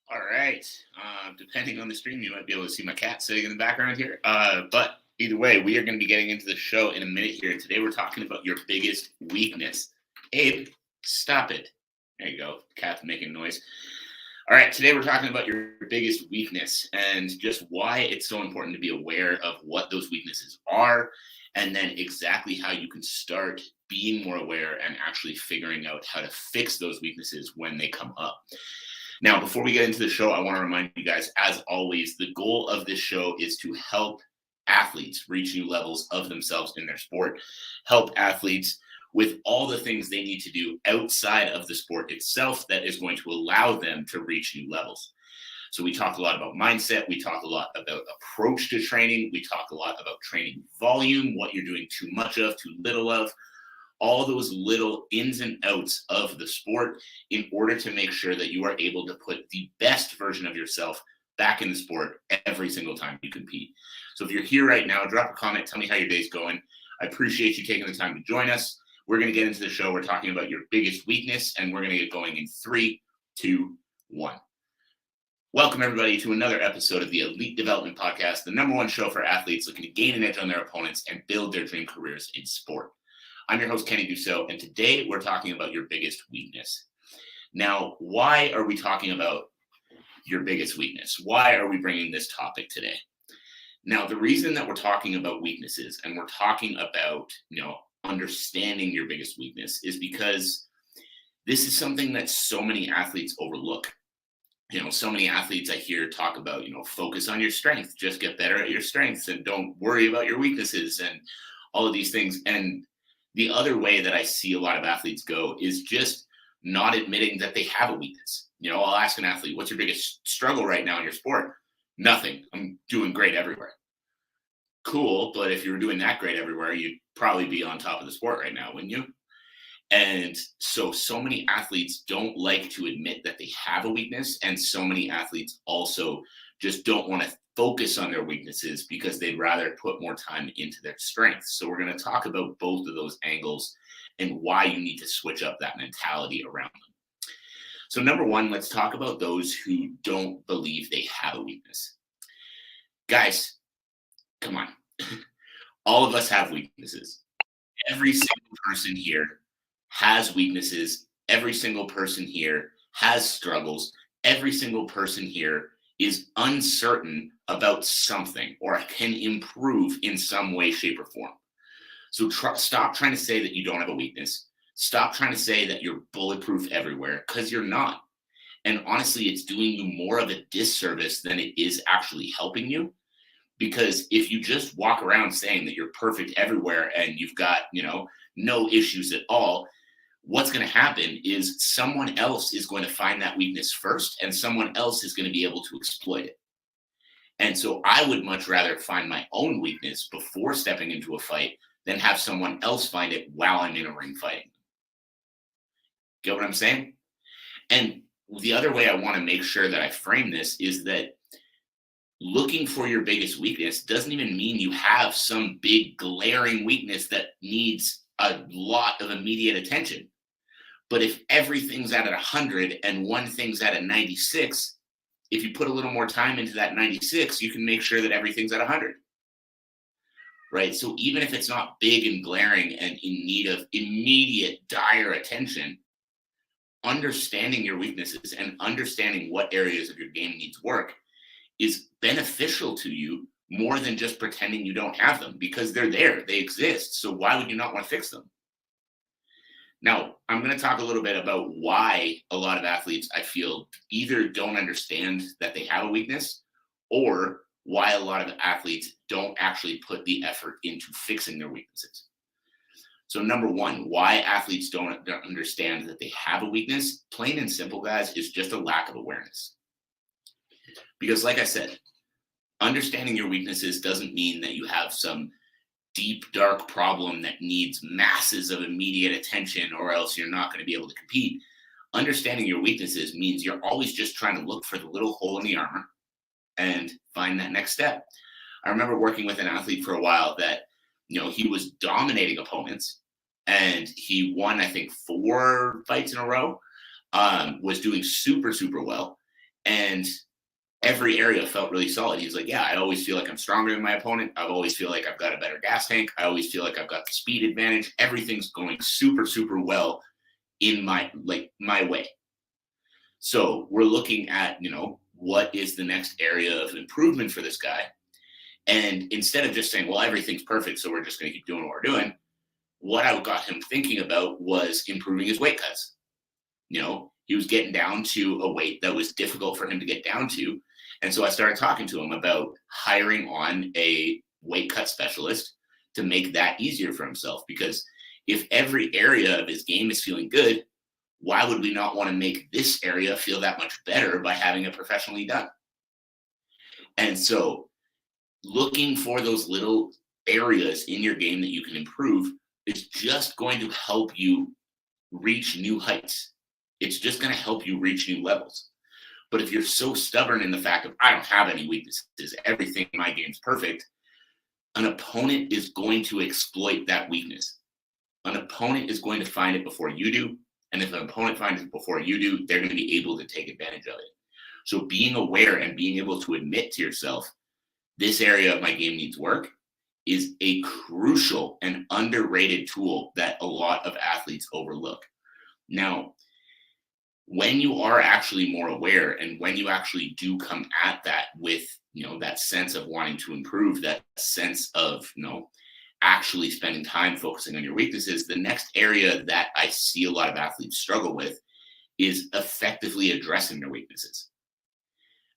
All right. Depending on the stream, you might be able to see my cat sitting in the background here. But either way, we are going to be getting into the show in a minute here. Today, we're talking about your biggest weakness. Abe, stop it. There you go. Cat's making noise. All right. Today, we're talking about your biggest weakness and just why it's so important to be aware of what those weaknesses are, and then exactly how you can start being more aware and actually figuring out how to fix those weaknesses when they come up. Now, before we get into the show, I want to remind you guys, as always, the goal of this show is to help athletes reach new levels of themselves in their sport, help athletes with all the things they need to do outside of the sport itself that is going to allow them to reach new levels. So we talk a lot about mindset. We talk a lot about approach to training. We talk a lot about training volume, what you're doing too much of, too little of, all those little ins and outs of the sport in order to make sure that you are able to put the best version of yourself back in the sport every single time you compete. So if you're here right now, drop a comment, tell me how your day's going. I appreciate you taking the time to join us. We're going to get into the show. We're talking about your biggest weakness, and we're going to get going in 3, 2, 1. Welcome, everybody, to another episode of the Elite Development Podcast, the #1 show for athletes looking to gain an edge on their opponents and build their dream careers in sport. I'm your host, Kenny Dusseault, and today we're talking about your biggest weakness. Now, why are we talking about your biggest weakness? Why are we bringing this topic today? Now, the reason that we're talking about weaknesses and we're talking about, understanding your biggest weakness is because this is something that so many athletes overlook. So many athletes I hear talk about, focus on your strength, just get better at your strengths and don't worry about your weaknesses and all of these things. And the other way that I see a lot of athletes go is just not admitting that they have a weakness. I'll ask an athlete, what's your biggest struggle right now in your sport? Nothing. I'm doing great everywhere. Cool, but if you were doing that great everywhere, you'd probably be on top of the sport right now, wouldn't you? And so many athletes don't like to admit that they have a weakness, and so many athletes also just don't want to focus on their weaknesses because they'd rather put more time into their strengths. So we're going to talk about both of those angles and why you need to switch up that mentality around them. So #1, let's talk about those who don't believe they have a weakness. Guys, come on. All of us have weaknesses. Every single person here has weaknesses. Every single person here has struggles. Every single person here is uncertain about something or can improve in some way, shape, or form. So stop trying to say that you don't have a weakness. Stop trying to say that you're bulletproof everywhere, because you're not. And honestly, it's doing you more of a disservice than it is actually helping you. Because if you just walk around saying that you're perfect everywhere and you've got, no issues at all, what's going to happen is someone else is going to find that weakness first, and someone else is going to be able to exploit it. And so I would much rather find my own weakness before stepping into a fight than have someone else find it while I'm in a ring fighting. Get what I'm saying? And the other way I want to make sure that I frame this is that looking for your biggest weakness doesn't even mean you have some big glaring weakness that needs a lot of immediate attention. But if everything's at 100 and one thing's at a 96, if you put a little more time into that 96, you can make sure that everything's at 100. Right? So even if it's not big and glaring and in need of immediate dire attention, understanding your weaknesses and understanding what areas of your game needs work is beneficial to you more than just pretending you don't have them, because they're there, they exist. So why would you not want to fix them? Now, I'm going to talk a little bit about why a lot of athletes, I feel, either don't understand that they have a weakness, or why a lot of athletes don't actually put the effort into fixing their weaknesses. So #1, why athletes don't understand that they have a weakness, plain and simple, guys, is just a lack of awareness. Because like I said, understanding your weaknesses doesn't mean that you have some deep, dark problem that needs masses of immediate attention, or else you're not going to be able to compete. Understanding your weaknesses means you're always just trying to look for the little hole in the armor and find that next step. I remember working with an athlete for a while that, he was dominating opponents, and he won, I think, 4 fights in a row, was doing super, super well. And every area felt really solid. He's like, yeah, I always feel like I'm stronger than my opponent. I always feel like I've got a better gas tank. I always feel like I've got the speed advantage. Everything's going super, super well in my way. So we're looking at, what is the next area of improvement for this guy? And instead of just saying, well, everything's perfect, so we're just going to keep doing what we're doing, what I got him thinking about was improving his weight cuts. He was getting down to a weight that was difficult for him to get down to. And so I started talking to him about hiring on a weight cut specialist to make that easier for himself. Because if every area of his game is feeling good, why would we not want to make this area feel that much better by having it professionally done? And so looking for those little areas in your game that you can improve is just going to help you reach new heights. It's just going to help you reach new levels. But if you're so stubborn in the fact of, I don't have any weaknesses, everything in my game's perfect, an opponent is going to exploit that weakness. An opponent is going to find it before you do. And if an opponent finds it before you do, they're going to be able to take advantage of it. So being aware and being able to admit to yourself, this area of my game needs work, is a crucial and underrated tool that a lot of athletes overlook. Now, when you are actually more aware and when you actually do come at that with, that sense of wanting to improve, that sense of, actually spending time focusing on your weaknesses, the next area that I see a lot of athletes struggle with is effectively addressing their weaknesses.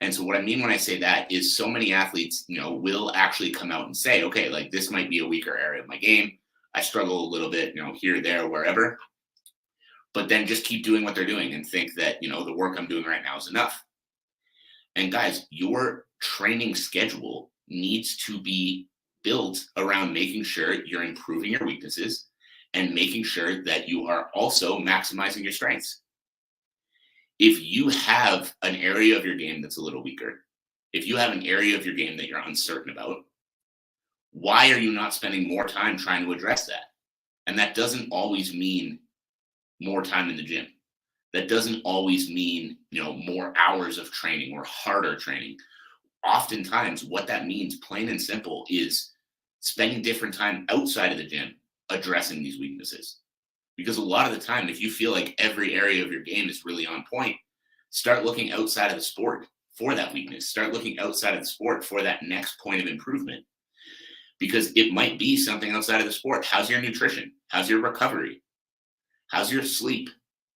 And so what I mean when I say that is so many athletes, will actually come out and say, okay, like this might be a weaker area of my game. I struggle a little bit, here, there, wherever. But then just keep doing what they're doing and think that, the work I'm doing right now is enough. And guys, your training schedule needs to be built around making sure you're improving your weaknesses and making sure that you are also maximizing your strengths. If you have an area of your game that's a little weaker, if you have an area of your game that you're uncertain about, why are you not spending more time trying to address that? And that doesn't always mean more time in the gym. That doesn't always mean, more hours of training or harder training. Oftentimes, what that means, plain and simple, is spending different time outside of the gym addressing these weaknesses. Because a lot of the time, if you feel like every area of your game is really on point, start looking outside of the sport for that weakness. Start looking outside of the sport for that next point of improvement. Because it might be something outside of the sport. How's your nutrition? How's your recovery? How's your sleep?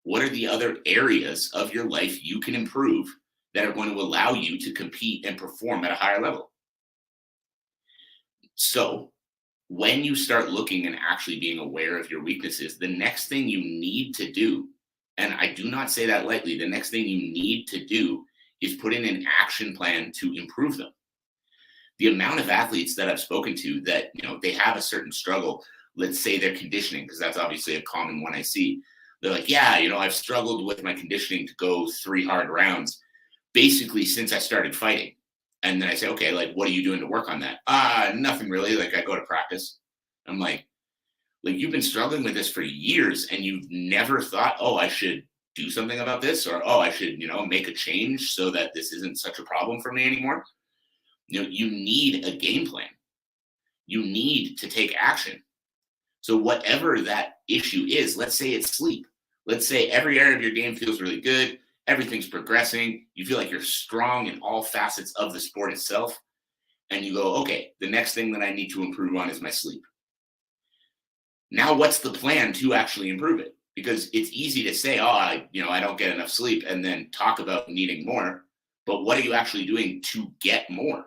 What are the other areas of your life you can improve that are going to allow you to compete and perform at a higher level? So when you start looking and actually being aware of your weaknesses, the next thing you need to do, and I do not say that lightly, the next thing you need to do is put in an action plan to improve them. The amount of athletes that I've spoken to that, they have a certain struggle, let's say their conditioning, because that's obviously a common one I see. They're like, yeah, I've struggled with my conditioning to go 3 hard rounds basically since I started fighting. And then I say, okay, like, what are you doing to work on that? Nothing really. Like, I go to practice. I'm like, you've been struggling with this for years and you've never thought, oh, I should do something about this, or, oh, I should, make a change so that this isn't such a problem for me anymore. You need a game plan. You need to take action. So whatever that issue is, let's say it's sleep. Let's say every area of your game feels really good. Everything's progressing. You feel like you're strong in all facets of the sport itself. And you go, okay, the next thing that I need to improve on is my sleep. Now, what's the plan to actually improve it? Because it's easy to say, I don't get enough sleep, and then talk about needing more. But what are you actually doing to get more?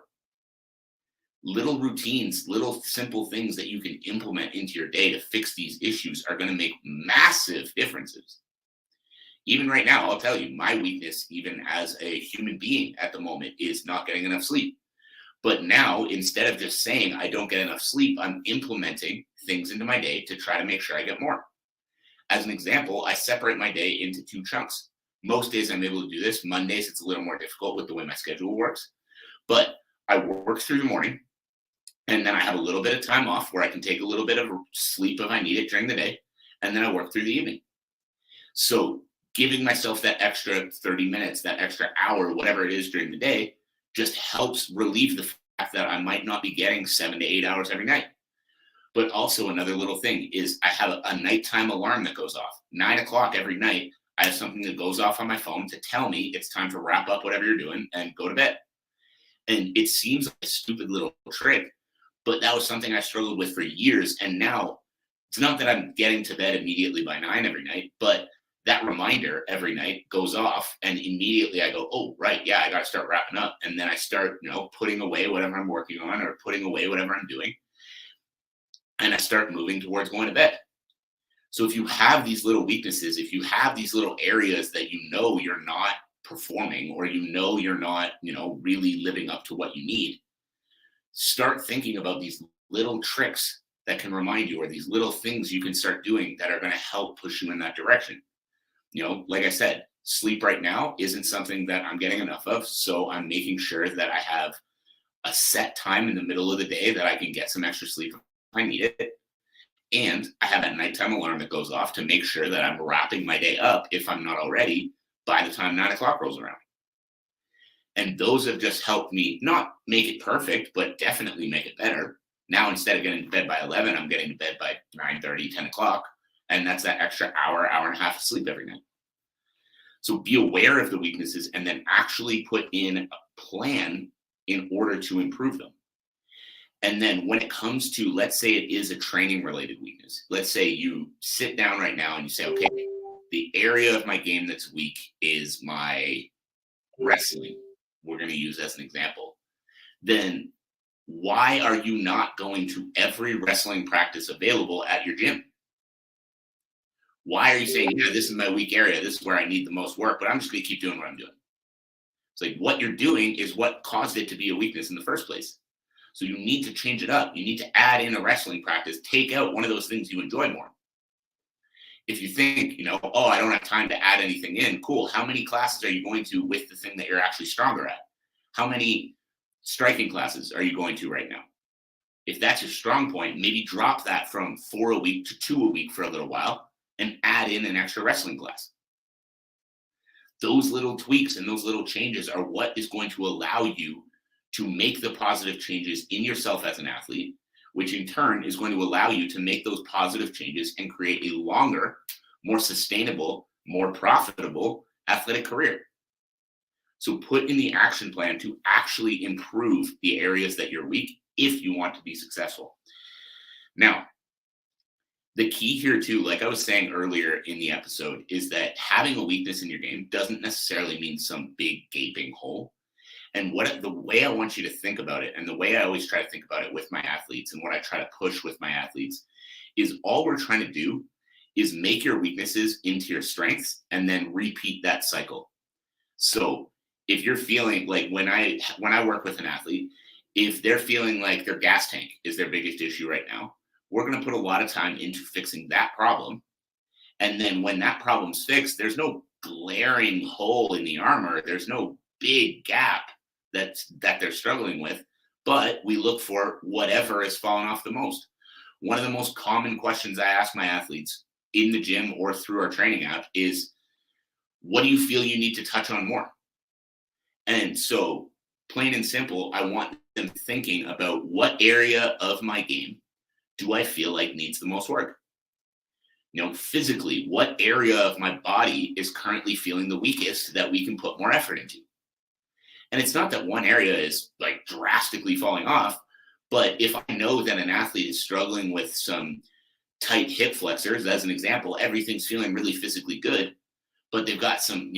Little routines, little simple things that you can implement into your day to fix these issues are going to make massive differences. Even right now, I'll tell you, my weakness, even as a human being at the moment, is not getting enough sleep. But now, instead of just saying I don't get enough sleep, I'm implementing things into my day to try to make sure I get more. As an example, I separate my day into 2 chunks. Most days I'm able to do this. Mondays, it's a little more difficult with the way my schedule works. But I work through the morning, and then I have a little bit of time off where I can take a little bit of sleep if I need it during the day, and then I work through the evening. So giving myself that extra 30 minutes, that extra hour, whatever it is during the day, just helps relieve the fact that I might not be getting 7 to 8 hours every night. But also another little thing is I have a nighttime alarm that goes off 9 o'clock every night. I have something that goes off on my phone to tell me it's time to wrap up whatever you're doing and go to bed. And it seems like a stupid little trick, but that was something I struggled with for years. And now it's not that I'm getting to bed immediately by 9 every night, but that reminder every night goes off and immediately I go, oh, right, yeah, I got to start wrapping up. And then I start, putting away whatever I'm working on or putting away whatever I'm doing. And I start moving towards going to bed. So if you have these little weaknesses, if you have these little areas that you're not performing or you're not, really living up to what you need, start thinking about these little tricks that can remind you or these little things you can start doing that are going to help push you in that direction. Like I said, sleep right now isn't something that I'm getting enough of. So I'm making sure that I have a set time in the middle of the day that I can get some extra sleep if I need it. And I have a nighttime alarm that goes off to make sure that I'm wrapping my day up, if I'm not already, by the time 9 o'clock rolls around. And those have just helped me not make it perfect, but definitely make it better. Now, instead of getting to bed by 11, I'm getting to bed by 9:30, 10 o'clock. And that's that extra hour and a half of sleep every night. So be aware of the weaknesses and then actually put in a plan in order to improve them. And then when it comes to, let's say it is a training related weakness, let's say you sit down right now and you say, okay, the area of my game that's weak is my wrestling. We're going to use as an example. Then why are you not going to every wrestling practice available at your gym? Why are you saying, yeah, this is my weak area, this is where I need the most work, but I'm just going to keep doing what I'm doing? It's like what you're doing is what caused it to be a weakness in the first place. So you need to change it up. You need to add in a wrestling practice, take out one of those things you enjoy more. If you think, oh, I don't have time to add anything in, cool. How many classes are you going to with the thing that you're actually stronger at? How many striking classes are you going to right now? If that's your strong point, maybe drop that from 4 a week to 2 a week for a little while and add in an extra wrestling class. Those little tweaks and those little changes are what is going to allow you to make the positive changes in yourself as an athlete, which in turn is going to allow you to make those positive changes and create a longer, more sustainable, more profitable athletic career. So put in the action plan to actually improve the areas that you're weak if you want to be successful. Now, the key here too, like I was saying earlier in the episode, is that having a weakness in your game doesn't necessarily mean some big gaping hole. And the way I want you to think about it, and the way I always try to think about it with my athletes and what I try to push with my athletes, is all we're trying to do is make your weaknesses into your strengths and then repeat that cycle. So if you're feeling like when I work with an athlete, if they're feeling like their gas tank is their biggest issue right now, we're going to put a lot of time into fixing that problem. And then when that problem's fixed, there's no glaring hole in the armor. There's no big gap that they're struggling with, but we look for whatever has fallen off the most. One of the most common questions I ask my athletes in the gym or through our training app is, what do you feel you need to touch on more? And so plain and simple, I want them thinking about what area of my game do I feel like needs the most work? Physically, what area of my body is currently feeling the weakest that we can put more effort into? And it's not that one area is like drastically falling off, but if I know that an athlete is struggling with some tight hip flexors, as an example, everything's feeling really physically good, but they've got some,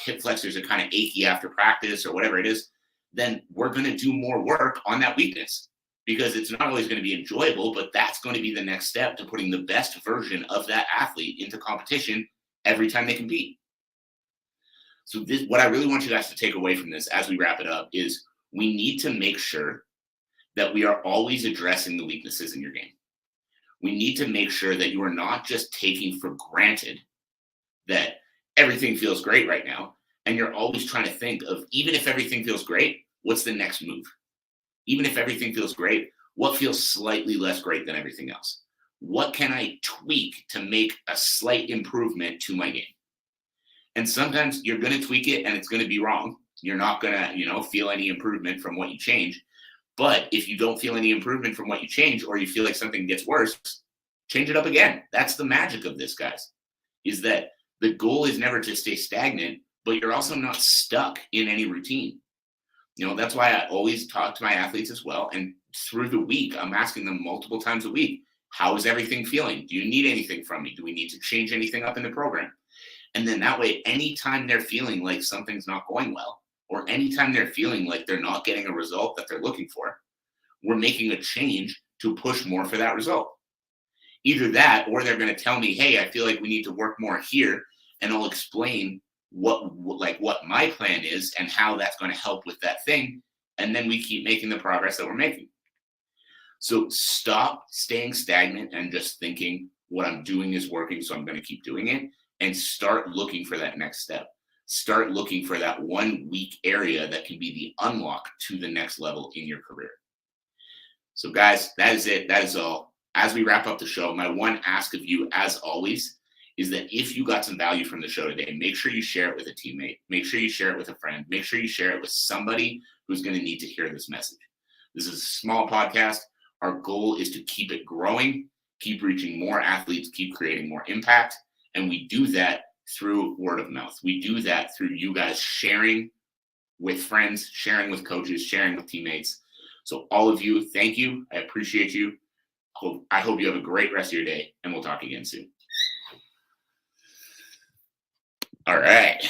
hip flexors are kind of achy after practice or whatever it is, then we're going to do more work on that weakness because it's not always going to be enjoyable, but that's going to be the next step to putting the best version of that athlete into competition every time they compete. So what I really want you guys to take away from this as we wrap it up is we need to make sure that we are always addressing the weaknesses in your game. We need to make sure that you are not just taking for granted that everything feels great right now. And you're always trying to think of, even if everything feels great, what's the next move? Even if everything feels great, what feels slightly less great than everything else? What can I tweak to make a slight improvement to my game? And sometimes you're going to tweak it and it's going to be wrong. You're not going to, feel any improvement from what you change. But if you don't feel any improvement from what you change, or you feel like something gets worse, change it up again. That's the magic of this, guys, is that the goal is never to stay stagnant, but you're also not stuck in any routine. That's why I always talk to my athletes as well. And through the week, I'm asking them multiple times a week, how is everything feeling? Do you need anything from me? Do we need to change anything up in the program? And then that way, anytime they're feeling like something's not going well, or anytime they're feeling like they're not getting a result that they're looking for, we're making a change to push more for that result. Either that, or they're going to tell me, hey, I feel like we need to work more here. And I'll explain what my plan is and how that's going to help with that thing. And then we keep making the progress that we're making. So stop staying stagnant and just thinking what I'm doing is working, so I'm going to keep doing it, and start looking for that next step. Start looking for that one weak area that can be the unlock to the next level in your career. So guys, that is it. That is all. As we wrap up the show, my one ask of you, as always, is that if you got some value from the show today, make sure you share it with a teammate. Make sure you share it with a friend. Make sure you share it with somebody who's going to need to hear this message. This is a small podcast. Our goal is to keep it growing, keep reaching more athletes, keep creating more impact. And we do that through word of mouth. We do that through you guys sharing with friends, sharing with coaches, sharing with teammates. So all of you, thank you. I appreciate you. I hope you have a great rest of your day, and we'll talk again soon. All right.